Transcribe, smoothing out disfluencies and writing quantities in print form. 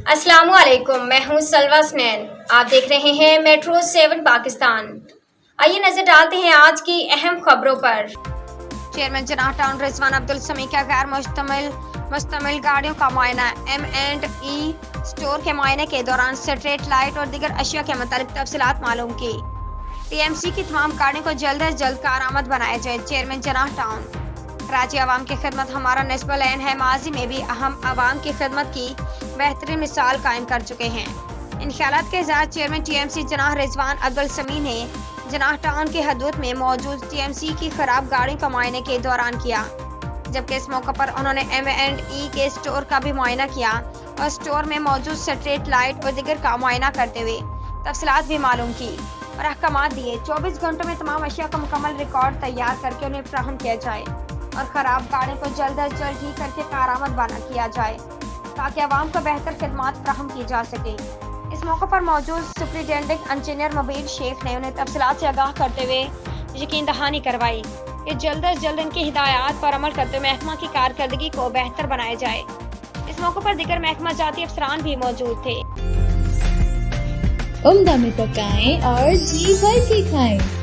अस्सलाम वालेकुम, मैं हूं सलवा स्नैन। आप देख रहे हैं मेट्रो 7 पाकिस्तान। आइए नजर डालते हैं आज की अहम खबरों पर। चेयरमैन जनाह टाउन रिजवान अब्दुल समी का गैर मुश्तमिल गाड़ियों का मुआयना। M&E स्टोर के मुआयने के दौरान स्ट्रीट लाइट और दीगर अशिया के मुतालिक तफसीलात मालूम की। TMC की तमाम गाड़ियों को जल्द अज जल्द कारआमद बनाया जाए। Chairman जनाह town. कराची आवाम की खिदमत हमारा निस्बल ऐन है। माजी में भी हम आवाम की खिदमत की बेहतरीन मिसाल कायम कर चुके हैं। इन ख्यालात के साथ चेयरमैन TMC जनाह रिजवान अब्दुल समी ने जनाह टाउन के हदूद में मौजूद TMC की खराब गाड़ियों का मुआयने के दौरान किया, जबकि इस मौके पर उन्होंने M&E के स्टोर का भी मुआयना किया और स्टोर में मौजूद स्ट्रीट लाइट और दीगर का मुआयना करते हुए तफसीलात भी मालूम की और अहकामात दिए। 24 घंटों में तमाम अशिया का मुकम्मल रिकॉर्ड तैयार करके उन्हें फ्राहम किया जाए और ख़राब गाड़ियों को जल्द अज जल्द ठीक करके कारआमद बना किया जाए ताकि आवाम को बेहतर खिदमात फ्राहम की जा सके। इस मौके पर मौजूद सुपरिटेंडेंट इंजीनियर मुबीन शेख ने उन्हें तफसीलात से आगाह करते हुए यकीन दहानी करवाई कि जल्द अज जल्द इनकी हिदायत पर अमल करते हुए महकमा की कारकर्दगी को बेहतर बनाया जाए। इस मौके पर दीगर महकमा जाती अफसरान भी मौजूद थे। उम्दा में पकाएं और जी भर के खाएं।